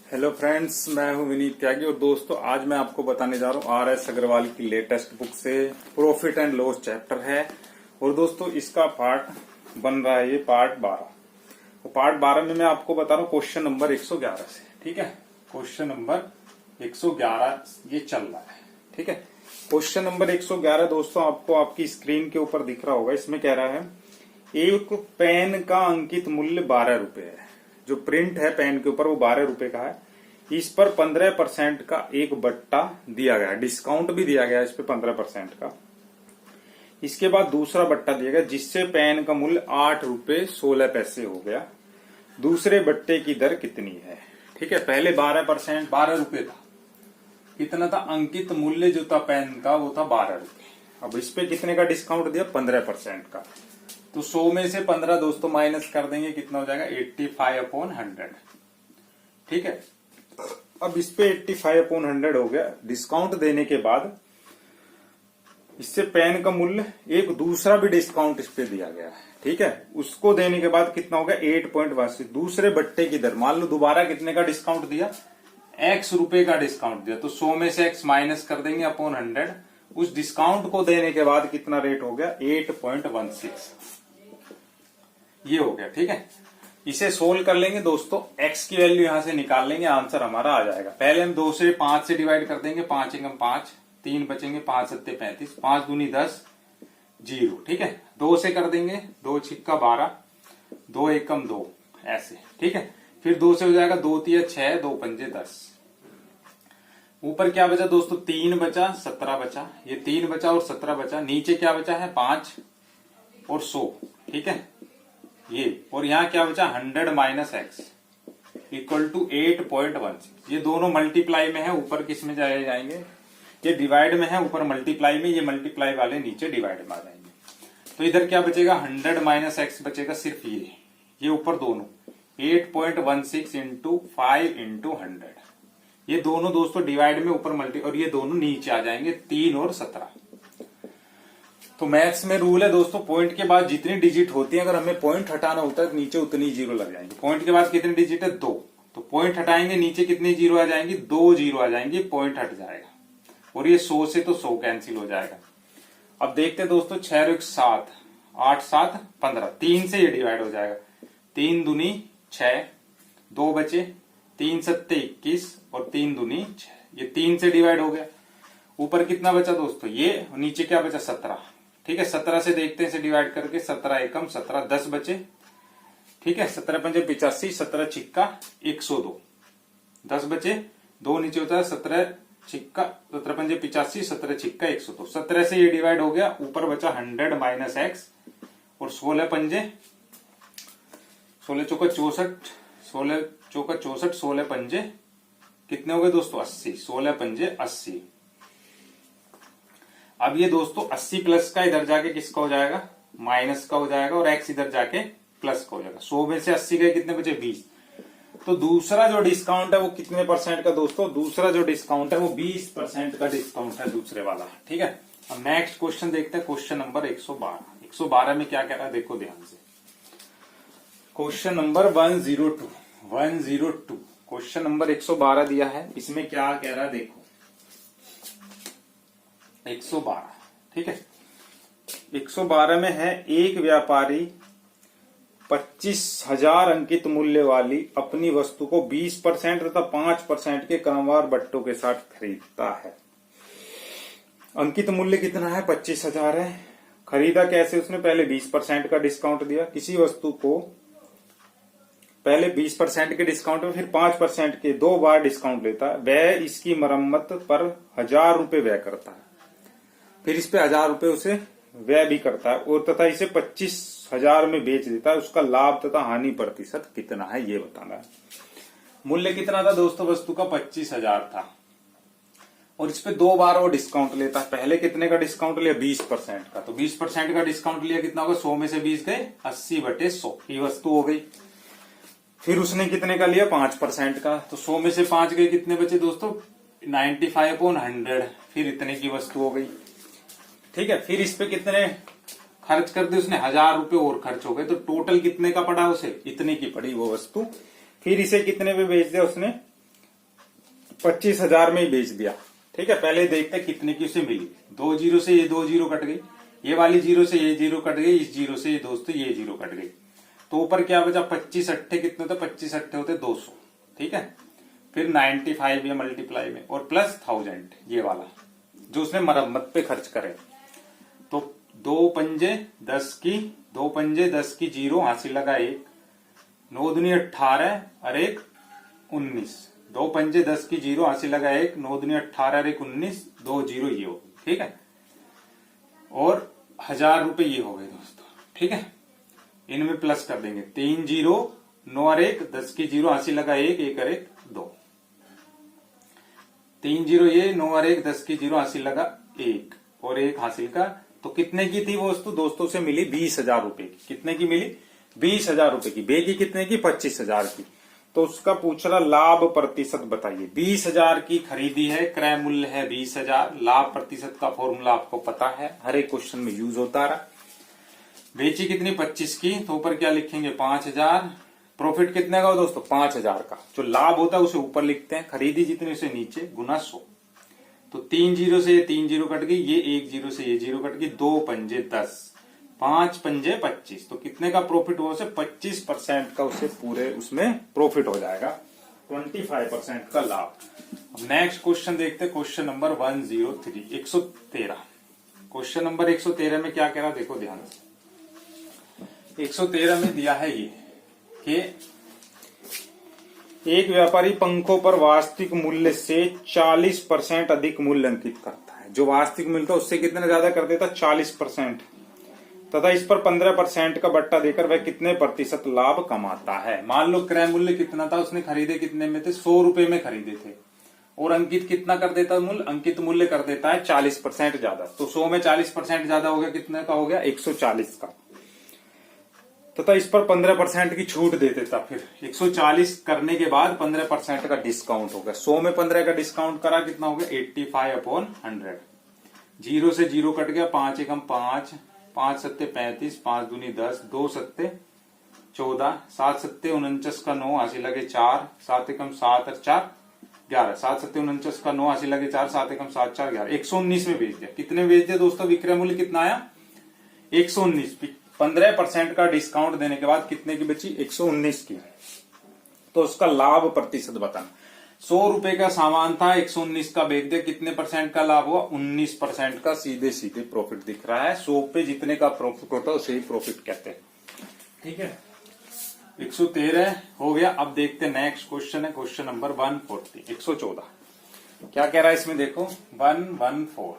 Hello friends, मैं हूं विनीत त्यागी और दोस्तों आज मैं आपको बताने जा रहा हूं आर.एस. अग्रवाल की लेटेस्ट बुक से प्रॉफिट एंड लॉस चैप्टर है। और दोस्तों इसका पार्ट बन रहा है, ये पार्ट 12। तो पार्ट 12 में मैं आपको बता रहा हूं क्वेश्चन नंबर 111 से। ठीक है, क्वेश्चन नंबर 111 ये चल रहा है। ठीक है, क्वेश्चन नंबर 111 दोस्तों आपको आपकी स्क्रीन के ऊपर दिख रहा होगा। इसमें कह रहा है एक पेन का अंकित मूल्य 12 रुपए है। जो प्रिंट है पेन के ऊपर वो 12 रुपए का है। इस पर 15% का एक बट्टा दिया गया, डिस्काउंट भी दिया गया इस पे 15% का। इसके बाद दूसरा बट्टा दिया गया जिससे पेन का मूल्य 8 रुपए 16 पैसे हो गया। दूसरे बट्टे की दर कितनी है? ठीक है, पहले 12% 12 रुपए था। कितना था अंकित मूल्य जो था पेन का, वो था 12 रुपए। अब इस पे कितने का डिस्काउंट दिया? 15% का। तो 100 में से 15 दोस्तों माइनस कर देंगे, कितना हो जाएगा? 85/100। ठीक है, अब इस पे 85/100 हो गया। डिस्काउंट देने के बाद इससे पेन का मूल्य एक दूसरा भी डिस्काउंट इस पे दिया गया है। ठीक है, उसको देने के बाद कितना हो गया? 8.82। दूसरे बट्टे की दर, मान लो दोबारा कितने का डिस्काउंट दिया? x रुपए का डिस्काउंट दिया। तो 100 में से x माइनस कर देंगे अपॉन 100। उस डिस्काउंट को देने के बाद कितना रेट हो गया? 8.16 ये हो गया। ठीक है, इसे सोल्व कर लेंगे दोस्तों। x की वैल्यू यहां से निकाल लेंगे, आंसर हमारा आ जाएगा। पहले हम 2 से 5 से डिवाइड कर देंगे। 5 एकम 5, 3 बचेंगे, 5 सत्ते 35, 5 दूनी 10, 0। ठीक है, 2 से कर देंगे, 2 छिक्का 12, 2 एकम 2, ऐसे। ठीक है, फिर 2 से हो जाएगा 2 तिया 6, 2 पंजे 10। ऊपर क्या बचा दोस्तों? 3 बचा, 17 बचा। ये 3 बचा और 17 बचा। नीचे क्या बचा है? 5 और 100। ठीक है, ये और यहाँ क्या बचा? 100 माइनस x इक्वल टू 8.16। ये दोनों मल्टीप्लाई में है, ऊपर किस में जाएंगे? ये डिवाइड में है, ऊपर मल्टीप्लाई में। ये मल्टीप्लाई वाले नीचे डिवाइड में आ जाएंगे। तो इधर क्या बचेगा? 100 माइनस x बचेगा सिर्फ ये ऊपर दोनों 8.16 इंटू 5 इंटू 100। ये दोनों दोस्तों डिवाइड में ऊपर मल्टी, और ये दोनों नीचे आ जाएंगे 3 और 17। तो मैथ्स में रूल है दोस्तों, पॉइंट के बाद जितनी डिजिट होती है, अगर हमें पॉइंट हटाना होता है तो नीचे उतनी जीरो लग जाएंगे। पॉइंट के बाद कितनी डिजिट है? 2। तो पॉइंट हटाएंगे, नीचे कितनी जीरो आ जाएंगी? 2 जीरो आ जाएंगी, पॉइंट हट जाएगा। और ये 100 से तो 100 कैंसिल हो जाएगा। अब देखते हैं दोस्तों, 6 और 1 7, 8 7 15, 3 से ये डिवाइड हो जाएगा। 3 दूनी 6, 2 बचे, 3 सत्ते 21 और 3 दूनी 6। ये 3 से डिवाइड हो गया। ऊपर कितना बचा दोस्तों? ये। नीचे क्या बचा? 17। ठीक है, 17 से देखते हैं इसे डिवाइड करके। 17 एकम 17, 10 बचे। ठीक है, 17 पंजे 85, 17 छिक्का 102, 10 बचे। 2 नीचे होता है, 17 छिक्का 17 पंजे 85, 17 छिक्का 102। 17 से ये डिवाइड हो गया। ऊपर बचा 100 माइनस x और 16 पंजे 16 चौका 64, 16 चौका 64, 16 पंजे कितने हो गए दोस्तों? 80, 16 पंजे 80। अब ये दोस्तों 80 प्लस का इधर जाके किसका हो जाएगा? माइनस का हो जाएगा, और x इधर जाके प्लस का हो जाएगा। 100 में से 80 गए, कितने बचे? 20। तो दूसरा जो डिस्काउंट है वो कितने परसेंट का दोस्तों? दूसरा जो डिस्काउंट है वो 20% का डिस्काउंट है, दूसरे वाला। ठीक है, अब नेक्स्ट क्वेश्चन देखते हैं, क्वेश्चन नंबर 112। 112 में क्या कह रहा है देखो ध्यान से। क्वेश्चन नंबर 102 क्वेश्चन नंबर 112 दिया है। इसमें क्या कह रहा है देखो, 112। ठीक है, 112 में है एक व्यापारी 25,000 अंकित मूल्य वाली अपनी वस्तु को 20% तथा 5% के क्रमवार बट्टों के साथ खरीदता है। अंकित मूल्य कितना है? 25,000 है। खरीदा कैसे उसने? पहले 20% का डिस्काउंट दिया। किसी वस्तु को पहले 20% के डिस्काउंट में, फिर 5% के 2 बार डिस्काउंट लेता है। वह इसकी मरम्मत पर 1000 रुपए व्यय करता है, फिर इस पे 1000 रुपए उसे व्यय भी करता है, और तथा इसे 25,000 में बेच देता है। उसका लाभ तथा हानि प्रतिशत कितना है ये बताना है। मूल्य कितना था दोस्तों वस्तु का? 25,000 था, और इस पे 2 बार वो डिस्काउंट लेता है। पहले कितने का डिस्काउंट लिया? 20% का। तो 20% का डिस्काउंट लिया, कितना होगा? 100 में से 20 गए, 80/100 ये वस्तु हो गई। फिर उसने कितने का लिया? 5% का। तो 100 में से 5 गए, कितने बचे दोस्तों? 95/100। फिर इतने की वस्तु हो गई। ठीक है, फिर इस पे कितने खर्च कर दिए उसने? 1000 रुपए और खर्च हो गए। तो टोटल कितने का पड़ा उसे? इतने की पड़ी वो वस्तु। फिर इसे कितने पे बेच दिया उसने? 25,000 में ही बेच दिया। ठीक है, पहले देखते हैं कितने की उसे मिली। 2 जीरो से ये 2 जीरो कट गई, ये वाली जीरो से ये जीरो कट गई, इस जीरो से ये दोस्तों ये जीरो कट गई, तो ऊपर क्या बचा 25 अट्ठे कितने होते, 25 अट्ठे होते 200। ठीक है, फिर 95 ये मल्टीप्लाई में और प्लस 1000 ये वाला जो उसने मरम्मत पे खर्च करे। तो 2 पंजे 10 की, 2 पंजे 10 की जीरो, हासिल लगा 1, 9 दूनी 18 और 1 19, 2 पंजे 10 की जीरो, हासिल लगा 1, 9 दूनी 18 और 1 19, 2 जीरो ये हो। ठीक है, और 1000 रुपए ये हो गए दोस्तों। ठीक है, इनमें प्लस कर देंगे 3 जीरो, 9 और 1 10 की जीरो, हासिल लगा 1, 1 और 1 2, 3 जीरो ये, 9 और 1 10 की जीरो, हासिल लगा 1 और 1 हासिल का। तो कितने की थी वस्तु दोस्तों से मिली 20,000 रुपए की। कितने की मिली 20,000 रुपए की। बे की कितने की 25,000 की। तो उसका पूछ रहा लाभ प्रतिशत बताइए। 20,000 की खरीदी है, क्रय मूल्य है 20,000, लाभ प्रतिशत का फॉर्मूला आपको पता है, हर एक क्वेश्चन में यूज होता रहा। बेची कितनी 25 की, तो ऊपर क्या लिखेंगे 5,000। प्रॉफिट कितने का हो दोस्तों 5,000 का। जो लाभ होता है उसे ऊपर लिखते हैं, खरीदी जितनी उसे नीचे, गुना 100। तो 3 जीरो से ये 3 जीरो कट गई, ये 1 जीरो से ये जीरो कट गई, 2 पंजे 10, 5 पंजे 25। तो कितने का प्रॉफिट हुआ उसे 25% का उसे पूरे उसमें प्रॉफिट हो जाएगा, 25% का लाभ। अब नेक्स्ट क्वेश्चन देखते हैं, क्वेश्चन नंबर 103 113। क्वेश्चन नंबर 113 में क्या कह रहा देखो ध्यान से। 113 में दिया है ये कि एक व्यापारी पंखों पर वास्तविक मूल्य से 40% अधिक मूल्य अंकित करता है। जो वास्तविक मूल्य था उससे कितना ज्यादा कर देता 40%, तथा इस पर 15% का बट्टा देकर वह कितने प्रतिशत लाभ कमाता है। मान लो क्रय मूल्य कितना था, उसने खरीदे कितने में थे 100 रुपए में खरीदे थे, और अंकित कितना कर देता मूल्य, अंकित मूल्य कर देता है 40% ज्यादा। तो 100 में 40% ज्यादा हो गया, कितने का हो गया 140 का, तथा इस पर 15% की छूट दे देता। फिर 140 करने के बाद 15% का डिस्काउंट हो गया। 100 में 15 का डिस्काउंट करा, कितना हो गया 85/100। जीरो से जीरो कट गया, 5 एकम 5, 5 सत्ते 35, 5 दूनी 10, 2 सत्ते 14, 7 सत्ते 49 का 9, हासिल लगे 4, 7 एकम 7 और 4 11, 7 सत्ते 49 का 9, हासिल लगे 4, 7 एकम 7 4 11, 119 में बेच दिया। कितने बेच दिया दोस्तों, विक्रय मूल्य कितना आया 119। 15% का डिस्काउंट देने के बाद कितने की बची 119 की। तो उसका लाभ प्रतिशत बताना। 100 रुपए का सामान था, 119 का बेच दिया, कितने परसेंट का लाभ हुआ 19% का सीधे सीधे प्रॉफिट दिख रहा है। 100 पे जितने का प्रॉफिट होता है उसे ही प्रॉफिट कहते हैं। ठीक है, 113 हो गया। अब देखते हैं नेक्स्ट क्वेश्चन है, क्वेश्चन नंबर 140 114। क्या कह रहा है इसमें देखो 114।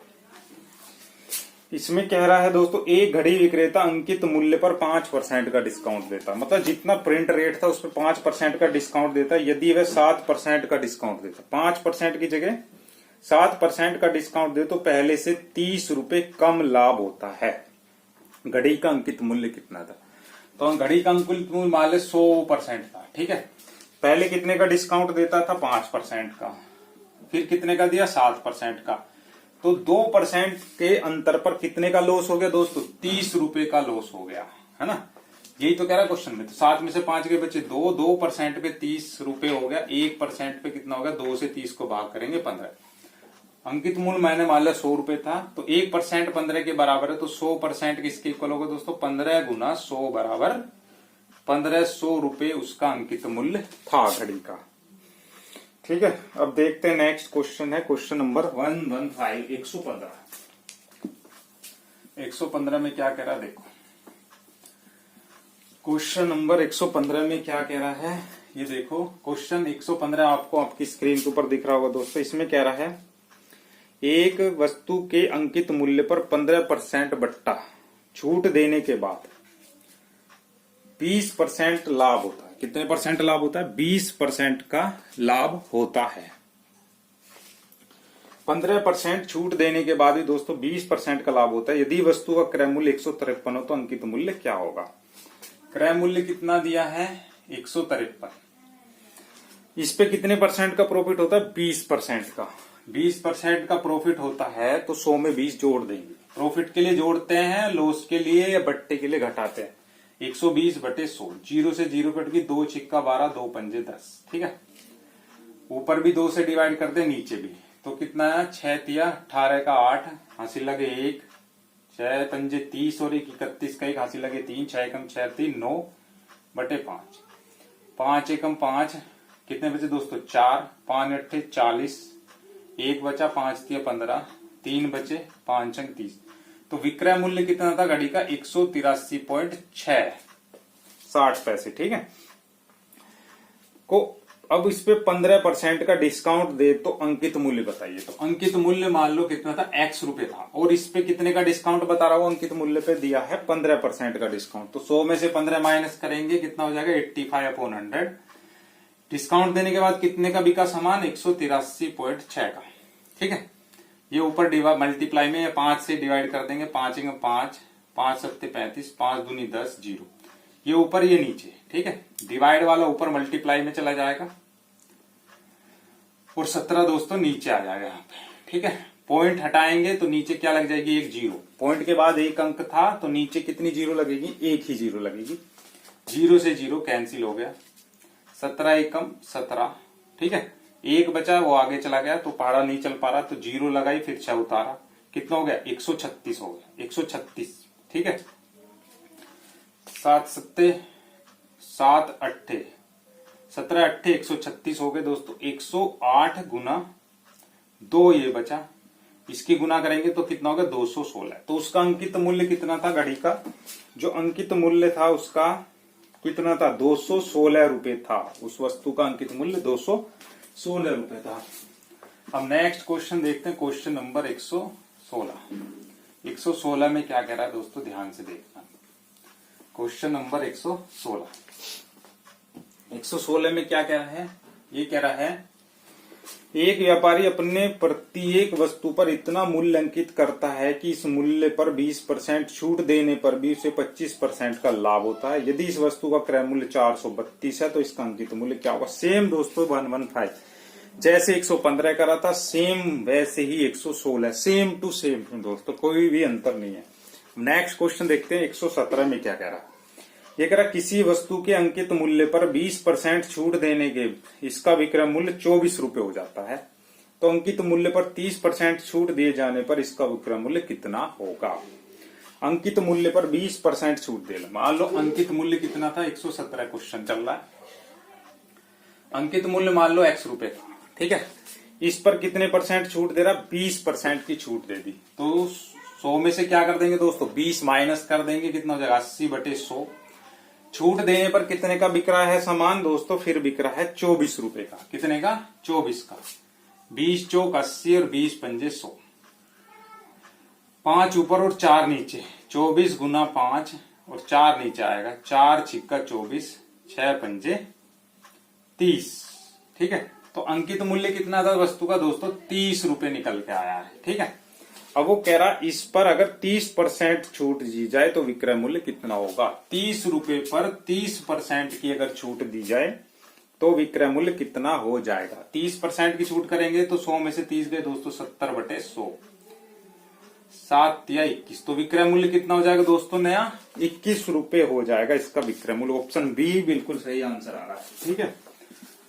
इसमें कह रहा है दोस्तों एक घड़ी विक्रेता अंकित मूल्य पर 5% का डिस्काउंट देता, मतलब जितना प्रिंट रेट था उस पर 5% का डिस्काउंट देता। यदि वह 7% का डिस्काउंट देता, 5% की जगह 7% का डिस्काउंट दे तो पहले से 30 रुपए कम लाभ होता है। घड़ी का अंकित मूल्य कितना था, तो घड़ी का अंकित मूल्य मान ले 100% था। ठीक है, पहले कितने का डिस्काउंट देता था 5% का, फिर कितने का दिया 7% का। तो 2% के अंतर पर कितने का लॉस हो गया दोस्तों 30 रुपए का लॉस हो गया, है ना। यही तो कह रहा है क्वेश्चन में। तो 7 में से 5 के बच्चे 2% पे 30 रुपए हो गया, 1% पे कितना हो गया 2 से 30 को भाग करेंगे 15। अंकित मूल्य मैंने मान लिया 100 रुपए था, तो 1% 15 के बराबर है, तो 100% किसके इक्वल होगा दोस्तों 15 गुना 100 बराबर 1500 रुपए उसका अंकित मूल्य था घड़ी का। ठीक है, अब देखते हैं नेक्स्ट क्वेश्चन है, क्वेश्चन नंबर 115 115 में क्या कह रहा है देखो। क्वेश्चन नंबर 115 में क्या कह रहा है ये देखो। क्वेश्चन 115 आपको आपकी स्क्रीन के ऊपर दिख रहा होगा दोस्तों। इसमें कह रहा है एक वस्तु के अंकित मूल्य पर 15% बट्टा छूट देने के बाद 20% लाभ होता है। कितने परसेंट लाभ होता है 20% का लाभ होता है। 15% छूट देने के बाद भी दोस्तों 20% का लाभ होता है। यदि वस्तु का क्रय मूल्य 153 हो तो अंकित मूल्य क्या होगा। क्रय मूल्य कितना दिया है 153, इस पे कितने परसेंट का प्रॉफिट होता है 20% का। 20% का प्रॉफिट होता है तो 100 में 20 जोड़ देंगे। प्रॉफिट के लिए जोड़ते हैं, लॉस के लिए या बट्टे के लिए घटाते हैं। 120/100, जीरो से जीरो कट गई, 2 छिक्का 12, 2 पंजे 10। ठीक है, ऊपर भी 2 से डिवाइड कर दे, नीचे भी, तो कितना है 6 तिया 18 का 8, हासिल लगे 1, 6 पंजे 30 और 1 31 का 1, हासिल लगे 3, 6 एकम 6 3 9 बटे 5, 5 एकम 5, कितने बचे दोस्तों 4, 5 अट्ठे 40, 1 बचा 5 तिया 15, 3 बचे 5 अंक 30। तो विक्रय मूल्य कितना था घड़ी का 183.6 ठीक है। को अब इस पे 15% का डिस्काउंट दे तो अंकित मूल्य बताइए। तो अंकित मूल्य मान लो कितना था x रुपए था, और इस पे कितने का डिस्काउंट बता रहा हूं, अंकित मूल्य पे दिया है 15% का डिस्काउंट। तो 100 में से 15 माइनस करेंगे, कितना हो जाएगा 85/100। डिस्काउंट देने के बाद कितने का बिका सामान 183.6 का, ठीक है। ये ऊपर मल्टीप्लाई में 5 से डिवाइड कर देंगे, 5 में 5, 5 सत्ते 35, 5 दूनी 10, 0। ये ऊपर ये नीचे, ठीक है। डिवाइड वाला ऊपर मल्टीप्लाई में चला जाएगा और 17 दोस्तों नीचे आ जाएगा यहाँ पे, ठीक है। पॉइंट हटाएंगे तो नीचे क्या लग जाएगी 1 0। पॉइंट के बाद 1 अंक था तो नीचे कितनी 0 लगेगी, 1 ही 0 लगेगी। 0 से 0 कैंसिल हो गया, 17 एकम 17, ठीक है। 1 बचा वो आगे चला गया तो पहाड़ा नहीं चल पा रहा, तो 0 लगाई फिर 6 उतारा, कितना हो गया 136 हो गया, 136, ठीक है। 7 सत्ते 7 अट्ठे 17 अट्ठे 136 हो गए दोस्तों। 108 गुना 2 ये बचा, इसकी गुना करेंगे तो कितना होगा 216। तो उसका अंकित मूल्य कितना था घड़ी का, जो अंकित मूल्य था उसका कितना था 216 रुपए था। उस वस्तु का अंकित मूल्य 216 रुपए था। अब नेक्स्ट क्वेश्चन देखते हैं, क्वेश्चन नंबर 116। 116 में क्या कह रहा है दोस्तों, ध्यान से देखना। क्वेश्चन नंबर 116, 116 में क्या कह रहा है, ये कह रहा है एक व्यापारी अपने प्रत्येक वस्तु पर इतना मूल्य अंकित करता है कि इस मूल्य पर 20% छूट देने पर भी उसे 25% का लाभ होता है। यदि इस वस्तु का क्रय मूल्य 432 है तो इसका अंकित मूल्य क्या होगा। सेम दोस्तों 115, जैसे 115 करा था सेम वैसे ही 116, सेम टू सेम दोस्तों, कोई भी अंतर नहीं है। नेक्स्ट क्वेश्चन देखते हैं 117 में क्या कह रहा है। ये कह रहा किसी वस्तु के अंकित मूल्य पर 20% छूट देने के इसका विक्रय मूल्य 24 रुपए हो जाता है, तो अंकित मूल्य पर 30% छूट दिए जाने पर इसका विक्रय मूल्य कितना होगा। अंकित मूल्य पर 20% छूट दे, मान लो अंकित मूल्य कितना था 117 क्वेश्चन चल रहा है। अंकित मूल्य मान लो x रुपए था, ठीक है। इस पर कितने परसेंट छूट दे रहा, 20% की छूट दे दी। तो 100 में से क्या कर देंगे दोस्तों 20 माइनस कर देंगे, कितना हो जाएगा 80/100। छूट देने पर कितने का बिक रहा है सामान दोस्तों, फिर बिक रहा है 24 रुपए का। कितने का 24 का। 20 चौक 80 और 20 पंजे 100, 5 ऊपर और 4 नीचे, 24 गुना 5 और 4 नीचे आएगा, 4 छिक्का 24, 6 पंजे 30, ठीक है। तो अंकित मूल्य कितना था वस्तु का दोस्तों 30 रुपए निकल के आया है, ठीक है। अब वो कह रहा इस पर अगर 30% छूट दी जाए तो विक्रय मूल्य कितना होगा। 30 रुपए पर 30% की अगर छूट दी जाए तो विक्रय मूल्य कितना हो जाएगा। 30% की छूट करेंगे तो 100 में से 30 गए दोस्तों 70/100, 7 या 21, तो विक्रय मूल्य कितना हो जाएगा दोस्तों नया 21 रुपए हो जाएगा इसका विक्रय मूल्य। ऑप्शन बी बिल्कुल सही आंसर आ रहा है, ठीक है।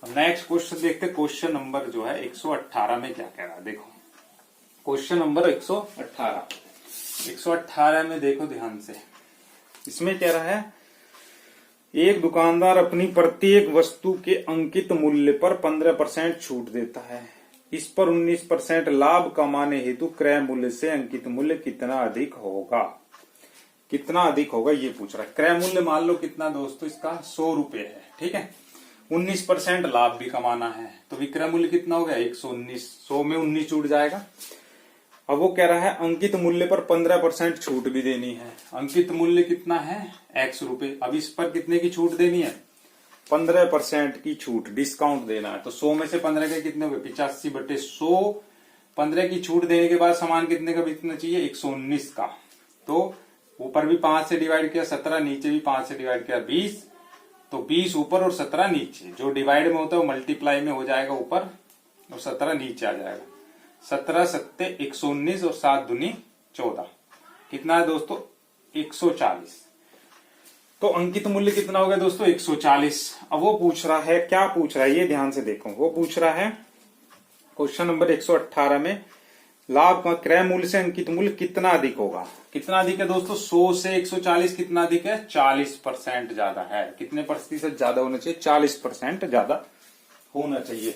अब नेक्स्ट क्वेश्चन देखते हैं, क्वेश्चन नंबर जो है 118 में क्या कह रहा है। देखो क्वेश्चन नंबर 118 में देखो ध्यान से, इसमें कह रहा है एक दुकानदार अपनी प्रत्येक वस्तु के अंकित मूल्य पर 15% छूट देता है। इस पर 19% लाभ कमाने हेतु क्रय मूल्य से अंकित मूल्य कितना अधिक होगा। कितना अधिक होगा ये पूछ रहा है। क्रय मूल्य मान लो कितना दोस्तों इसका 100 रुपए है, ठीक है। 19% लाभ भी कमाना है तो विक्रय मूल्य कितना हो गया 119, 100 में 19 छूट जाएगा। अब वो कह रहा है अंकित मूल्य पर 15% छूट भी देनी है। अंकित मूल्य कितना है x रुपए, अब इस पर कितने की छूट देनी है 15% की छूट, डिस्काउंट देना है। तो 100 में से 15 के कितने हुए 85/100। 15 की छूट देने के बाद सामान कितने का बिकना चाहिए 119 का। तो ऊपर भी 5 से डिवाइड किया 17, नीचे भी 5 से डिवाइड किया 20, तो 20 ऊपर और 17 नीचे। जो डिवाइड में होता है वो मल्टीप्लाई में हो जाएगा ऊपर और 17 नीचे आ जाएगा। 17 सत्ते 119 और 7 दूनी 14, कितना है दोस्तों 140। तो अंकित मूल्य कितना हो गया दोस्तों 140। अब वो पूछ रहा है, क्या पूछ रहा है ये ध्यान से देखो। वो पूछ रहा है क्वेश्चन नंबर 118 में लाभ का क्रय मूल्य से अंकित मूल्य कितना अधिक होगा। कितना अधिक है दोस्तों 100 से 140 कितना अधिक है 40% ज्यादा है। कितने प्रतिशत ज्यादा होना चाहिए 40% ज्यादा होना चाहिए।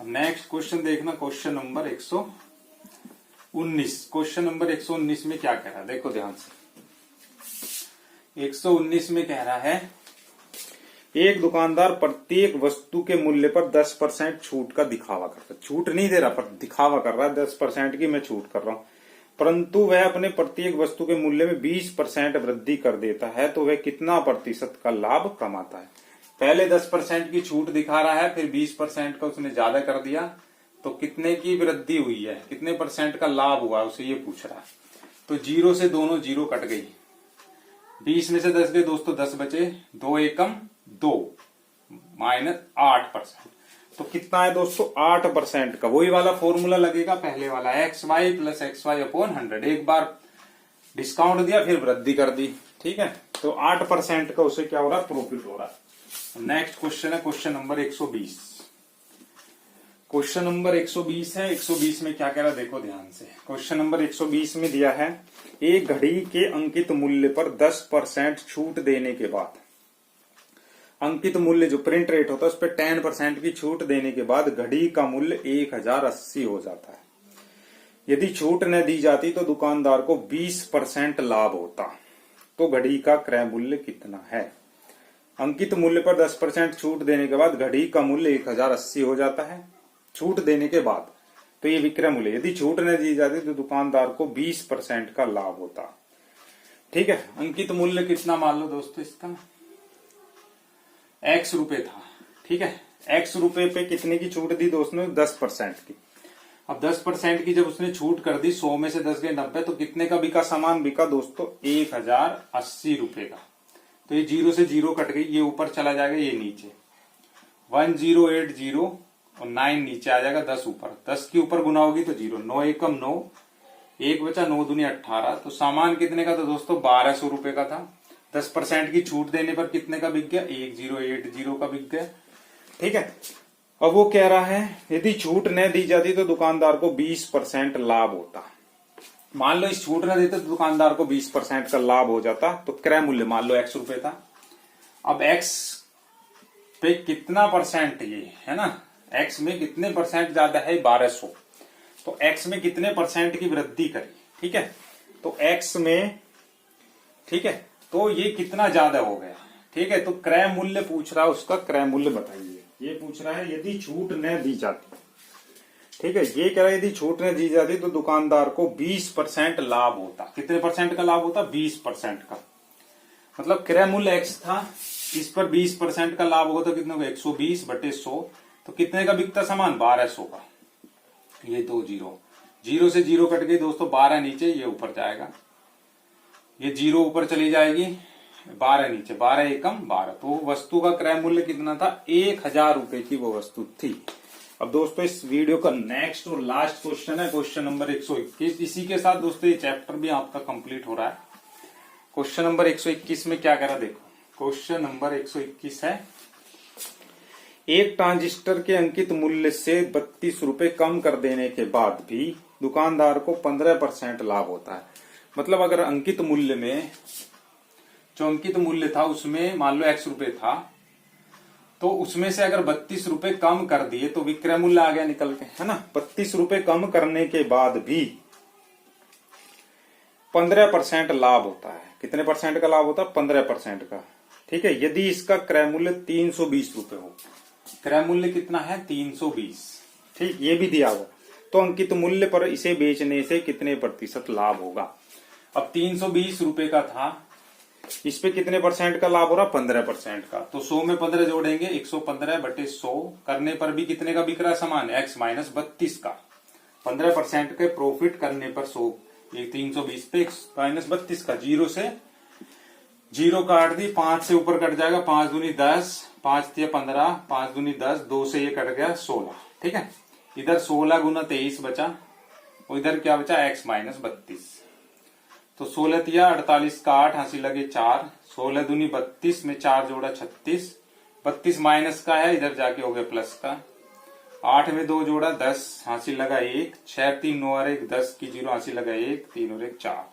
अब नेक्स्ट क्वेश्चन देखना, क्वेश्चन नंबर 119। क्वेश्चन नंबर 119 में क्या कह रहा है देखो ध्यान से। 119 में कह रहा है एक दुकानदार प्रत्येक वस्तु के मूल्य पर 10% छूट का दिखावा करता है। छूट नहीं दे रहा पर दिखावा कर रहा है 10% की मैं छूट कर रहा हूं, परंतु वह अपने प्रत्येक वस्तु के मूल्य में 20% वृद्धि कर देता है तो वह कितना प्रतिशत का लाभ कमाता है। पहले 10% की छूट दिखा रहा है, फिर 20% का उसने ज्यादा कर दिया तो कितने की वृद्धि हुई है, कितने परसेंट का लाभ हुआ उसे ये पूछ रहा है। तो 0 से दोनों 0 कट गई, 20 में से 10 गए दोस्तों 10 बचे, 2 एकम 2 -8%। तो कितना है दोस्तों 8% का। वही वाला फॉर्मूला लगेगा पहले वाला XY + XY/100। एक बार डिस्काउंट दिया फिर वृद्धि कर दी, ठीक है। तो 8% का उसे क्या हो रहा है प्रॉफिट हो रहा है। नेक्स्ट क्वेश्चन है क्वेश्चन नंबर 120। क्वेश्चन नंबर 120 है। 120 में क्या कह रहा है देखो ध्यान से। क्वेश्चन नंबर 120 में दिया है एक घड़ी के अंकित मूल्य पर 10% छूट देने के बाद, अंकित मूल्य जो प्रिंट रेट होता है उस पर 10% की छूट देने के बाद घड़ी का मूल्य 1080 हो जाता है। यदि छूट न दी जाती तो दुकानदार को 20% लाभ होता, तो घड़ी का क्रय मूल्य कितना है। अंकित मूल्य पर 10% छूट देने के बाद घड़ी का मूल्य 1080 हो जाता है छूट देने के बाद, तो ये विक्रय मूल्य। यदि छूट न दी जाती तो दुकानदार को 20% का लाभ होता, ठीक है। अंकित मूल्य कितना मान लो दोस्तों, इसका X रुपए था, ठीक है। X रुपए पे कितने की छूट दी दोस्तों 10% की। अब 10% की जब उसने छूट कर दी, 100 में से 10 गए 90, तो कितने का बिका सामान, बिका दोस्तों 1080 रुपए का। तो ये 0 से 0 कट गई, ये ऊपर चला जाएगा, ये नीचे 1080 और 9 नीचे आ जाएगा, 10 ऊपर, 10 के ऊपर गुना होगी तो 0, 9 एकम 9, 1 बचा, 9 दूनी 18। तो सामान कितने का था दोस्तों 1200 रुपए का था। 10% की छूट देने पर कितने का बिक गया 1080 का बिक गया, ठीक है। अब वो कह रहा है यदि छूट न दी जाती तो दुकानदार को 20% लाभ होता। मान लो इस छूट न देते तो दुकानदार को 20% का लाभ हो जाता। तो क्रय मूल्य मान लो X रुपए था, अब X पे कितना परसेंट ये है ना, X में कितने परसेंट ज्यादा है 1200, तो X में कितने परसेंट की वृद्धि करी, ठीक है। तो X में, ठीक है, तो ये कितना ज्यादा हो गया, ठीक है। तो क्रय मूल्य पूछ रहा है, उसका क्रय मूल्य बताइए। ये पूछ रहा है यदि छूट न दी जाती, ठीक है। ये कह रहा है यदि छूट न दी जाती तो दुकानदार को 20% लाभ होता। कितने परसेंट का लाभ होता 20% का। मतलब क्रय मूल्य X था, इस पर 20% का लाभ होगा तो कितना होगा 120/100। तो कितने का बिकता सामान 1200 का। ये 2 0 से 0 कट गई दोस्तों, 12 नीचे, ये ऊपर जाएगा, ये 0 ऊपर चली जाएगी, 12 नीचे, 12 एकम 12। तो वस्तु का क्रय मूल्य कितना था 1000 रुपए की वो वस्तु थी। अब दोस्तों इस वीडियो का नेक्स्ट और लास्ट क्वेश्चन है क्वेश्चन नंबर 121। इसी के साथ दोस्तों ये चैप्टर भी आपका कंप्लीट हो रहा है। क्वेश्चन नंबर 121 में क्या करा देखो। क्वेश्चन नंबर 121 है एक ट्रांजिस्टर के अंकित मूल्य से 32 रुपए कम कर देने के बाद भी दुकानदार को 15% लाभ होता है। मतलब अगर अंकित मूल्य में, जो अंकित मूल्य था उसमें मान लो X रुपए था, तो उसमें से अगर 32 रुपए कम कर दिए तो विक्रय मूल्य आ गया निकल के, है ना। 32 रुपए कम करने के बाद भी 15% लाभ होता है। कितने परसेंट का लाभ होता है 15% का, ठीक है। यदि इसका क्रय मूल्य 320 रुपए हो, क्रय मूल्य कितना है 320, ठीक, ये भी दिया हुआ। तो अंकित मूल्य पर इसे बेचने से कितने प्रतिशत लाभ होगा। अब 320 रुपए का था, इस पे कितने परसेंट का लाभ हो रहा 15% का। तो 100 में 15 जोड़ेंगे 115/100 करने पर भी कितने का बिक रहा है सामान X - 32 का। 15% के प्रॉफिट करने पर 100, ये 320 पे -32 का, 0 से 0 काट दी, 5 से ऊपर कट जाएगा, 5 दूनी 10, 5 तिया 15, 5 दूनी 10, 2 से ये कट गया 16, ठीक है। इधर 16 × 23 बचा और इधर क्या बचा X - 32। तो 16 तिया 48 का 8 हासिल लगे 4, 16 दूनी 32 में 4 जोड़ा 36, 32 माइनस का है इधर जाके हो गया प्लस का, 8 में 2 जोड़ा 10 हासिल लगा 1, 6 3 9 और 1 10 की 0 हासिल लगा 1, 3 और 1 4।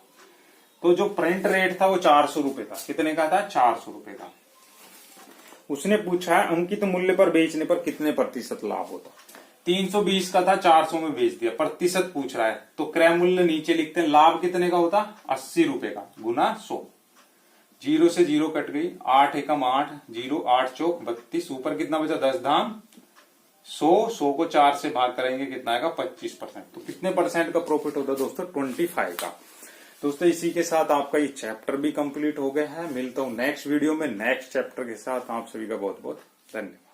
तो जो प्रिंट रेट था वो 400 रुपए था। कितने का था? 400 रुपए का। उसने पूछा है अंकित मूल्य पर बेचने पर कितने प्रतिशत लाभ होता। 320 का था, 400 में बेच दिया, प्रतिशत पूछ रहा है तो क्रय मूल्य नीचे लिखते हैं। लाभ कितने का होता? 80 रुपए का गुना 100। 0 से 0 कट गई, 8 एकम 8, 0 8 चौक 32, ऊपर कितना बचा? 10 धाम 100, 100 को 4 से भाग करेंगे कितना आएगा? 25%। तो कितने परसेंट का प्रॉफिट होता है दोस्तों? 25 का। दोस्तों इसी के साथ आपका ये चैप्टर भी कंप्लीट हो गया है। मिलता हूँ नेक्स्ट वीडियो में नेक्स्ट चैप्टर के साथ। आप सभी का बहुत बहुत धन्यवाद।